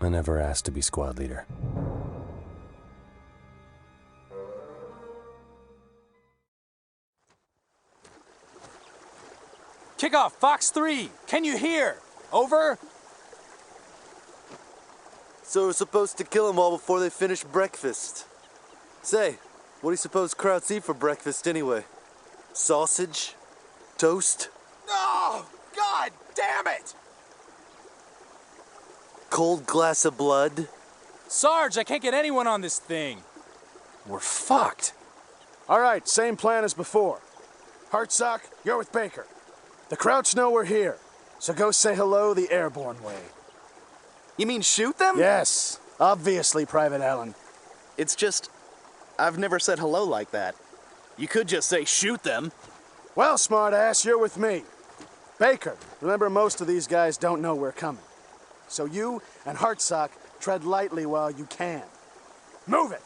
I never asked to be squad leader. Kickoff, Fox 3. Can you hear? Over? So we're supposed to kill them all before they finish breakfast. Say, what do you suppose Krauts eat for breakfast anyway? Sausage? Toast? Oh, God damn it! Cold glass of blood? Sarge, I can't get anyone on this thing. We're fucked. All right, same plan as before. Hartsock, you're with Baker. The Krauts know we're here, so go say hello the airborne way. You mean shoot them? Yes, obviously, Private Allen. It's just, I've never said hello like that. You could just say shoot them. Well, smartass, you're with me. Baker, remember most of these guys don't know we're coming. So you and Hartsock tread lightly while you can. Move it!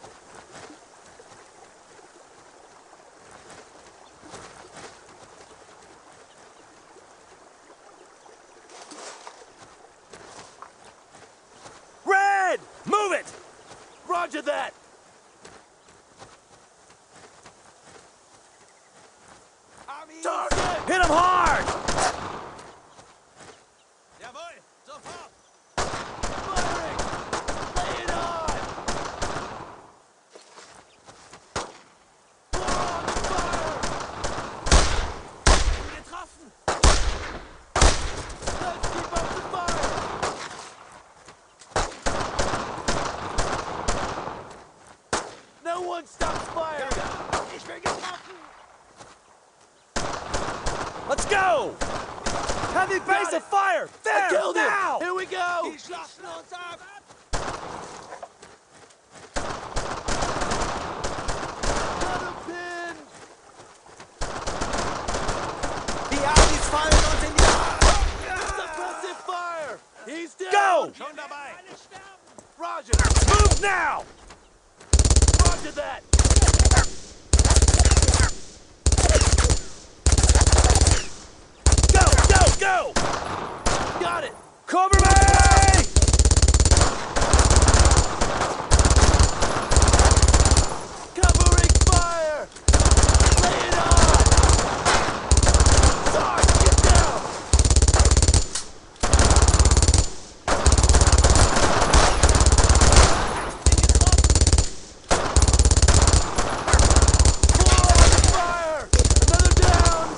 Red! Move it! Roger that! Target! Hit him hard! Jawohl! Sofort! Firing! Lay it on! Fire! Getroffen! Let's keep up the fire! No one stops firing! Ich will getroffen! Let's go! Heavy base of fire! There! I killed him! Now! Here we go! Die schlachten uns ab! Got him pinned! Die Amis fallen uns in die... Suppressive fire! He's down! Go! Schon dabei! Roger! Move now! Roger that! Go! Go! Go! Got it! Cover me! Covering fire! Lay it on! Sarge, get down! Fire! Another down!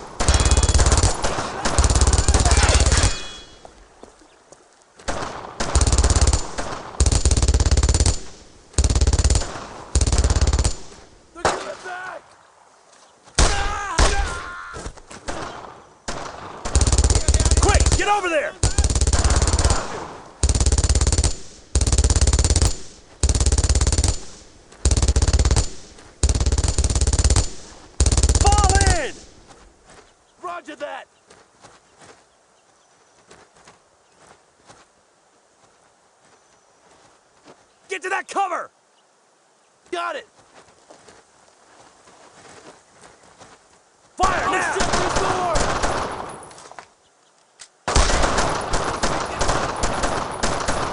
They're coming back! Quick! Get over there! Fall in! Roger that! Get to that cover! Got it! Fire Oh, now! shit, there's more!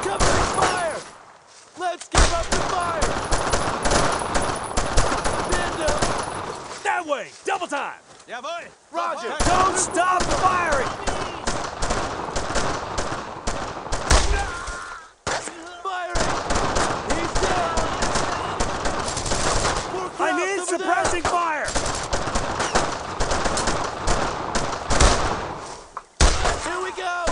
Covering fire! Let's keep up the fire! Pinned him! That way! Double time! Jawohl! Roger! Don't stop firing! Firing! He's down! More I'm Krauts in over suppressing fire! there. Here we go!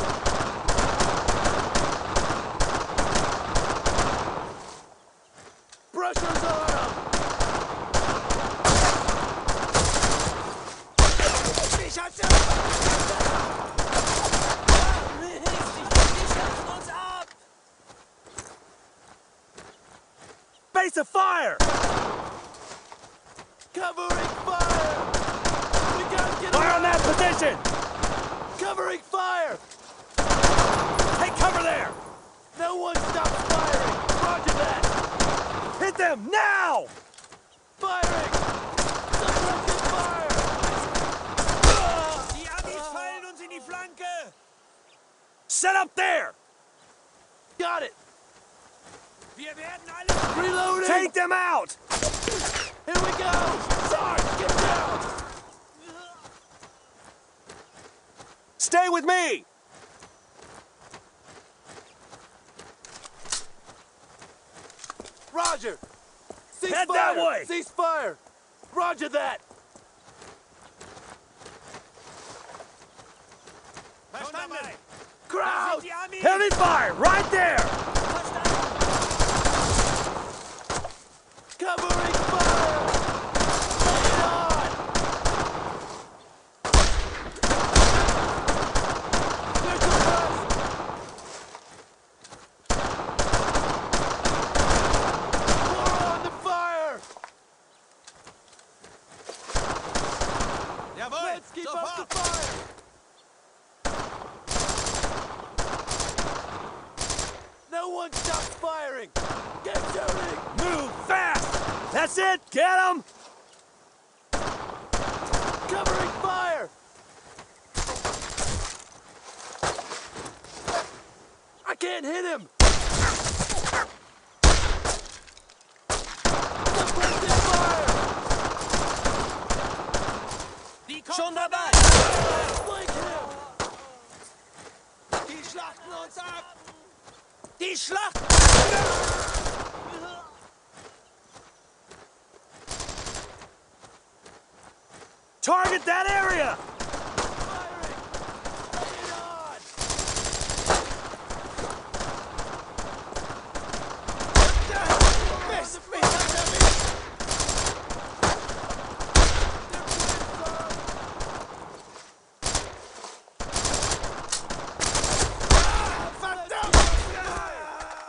Pressure's on him! Ich hab sie! Base of fire! Covering fire! We gotta get Fire on around. that position! Covering fire! Take cover there! No one stops firing! Roger that! Hit them now! Firing! Suppressive fire! Die Amis fallen uns in die Flanke! Set up there! Got it! Wir werden alle... Reloading! Take them out! Here we go! Sarge, get down! Stay with me! Roger! Cease Head fire! that way! Cease fire! Roger that! Verstanden! Crowd! Heavy fire! Right there! Covering fire! Lay it on! There's the rest! More on the fire! Let's keep up the fire! No one stops firing! Get shooting! Move fast! That's it! Get him! Covering fire! I can't hit him! Suppressive fire! Schon dabei! Flank him! Die schlachten uns ab! Die Schlacht! Target that area! Firing! Lay it on! Mist!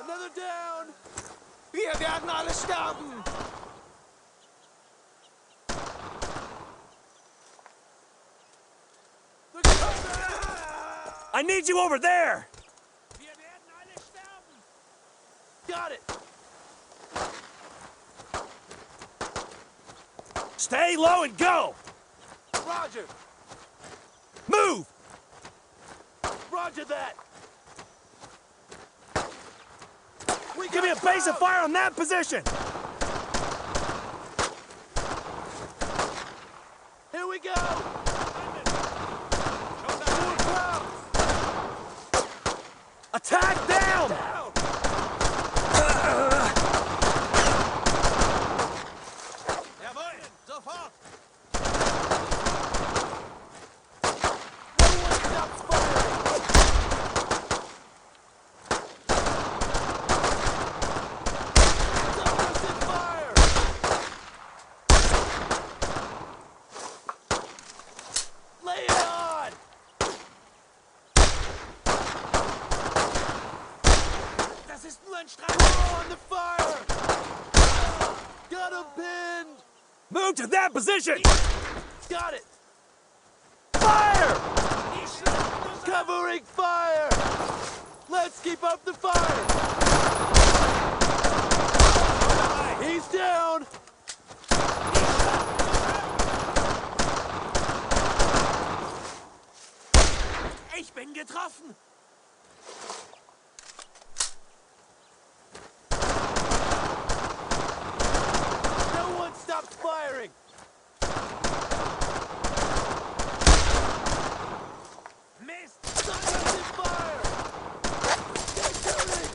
Another down! Wir werden alle sterben! I need you over there! Wir werden alle sterben! Got it! Stay low and go! Roger! Move! Roger that! We Give me a got base of crowd! fire on that position! Here we go! More crowd! Attack down! Down! Jawohl! Sofort! No one stops firing! Suppressive fire! Lay it on! Das ist nur ein Streich! More on the fire! Got him pinned! Move to that position! Got it! Fire! Covering fire! Let's keep up the fire! He's down! Ich bin getroffen! No one stops firing! Mist! Suppressive fire! Get shooting!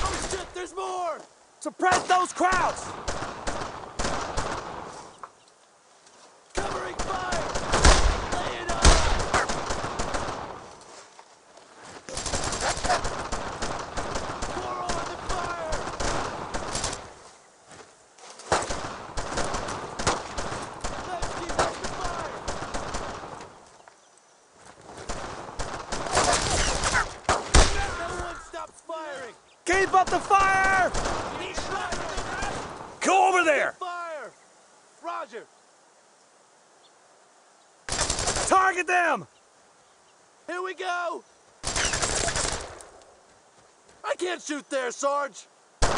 Oh shit, there's more! Suppress those crowds! Covering fire! Lay it on! More on the fire! Let's keep up the fire! No one stops firing! Keep up the fire! Go over there! Fire! Roger! Target them! Here we go! I can't shoot there, Sarge! Lay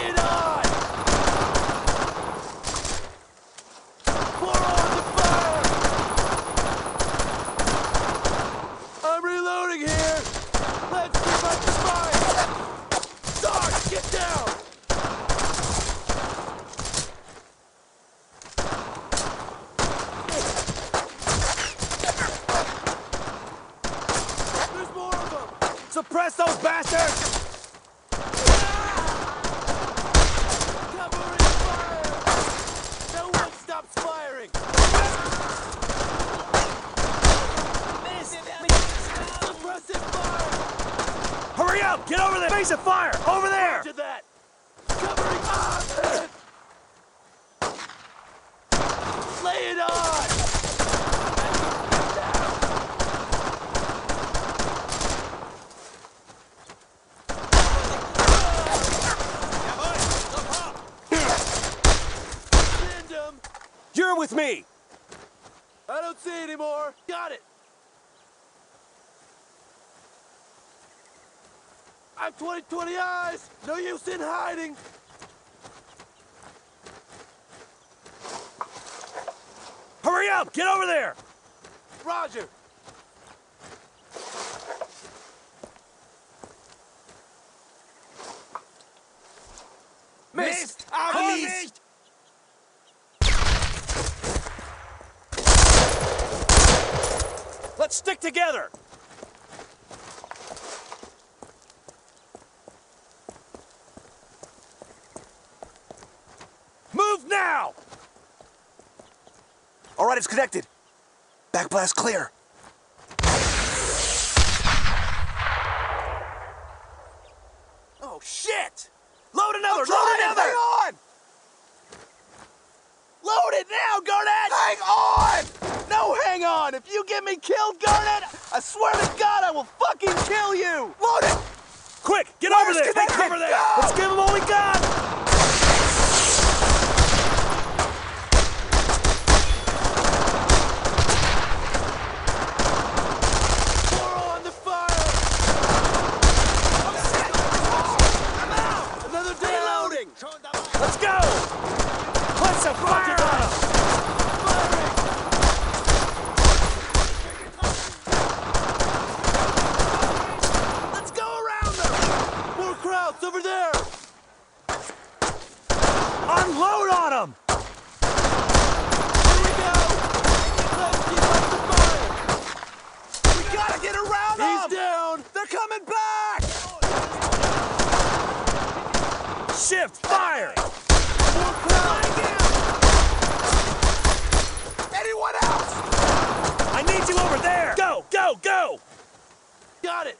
it on! More on the fire! of fire! Over there! To that! Covering up! Lay it on! Send him! You're with me! I don't see anymore. Got it! I'm 20/20 eyes! No use in hiding! Hurry up! Get over there! Roger! Missed! Missed! Let's stick together! Move now! All right, it's connected. Backblast clear. Oh, shit! Load another! I'm trying, Load another! hang on! Load it now, Garnett! Hang on! No, hang on! If you get me killed, Garnett, I swear to God I will fucking kill you! Load it! Quick, get Wires over there! Take connected, cover there! go! Let's give them all we got! More on the fire! Another down! Reloading! Let's go! Put some fire on them! Let's go around them! More crowds over there! Unload on them! Here we go! Let's keep up the fire! We gotta get around He's them! down! They're coming back! Shift fire! More crowds! Anyone else? I need you over there! Go, go, go! Got it!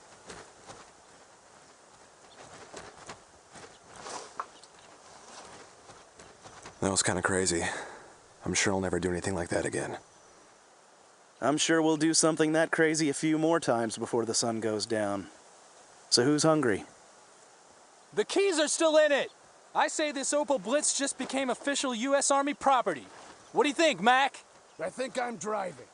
That was kind of crazy. I'm sure I'll never do anything like that again. I'm sure we'll do something that crazy a few more times before the sun goes down. So who's hungry? The keys are still in it. I say this Opel Blitz just became official U.S. Army property. What do you think, Mac? I think I'm driving.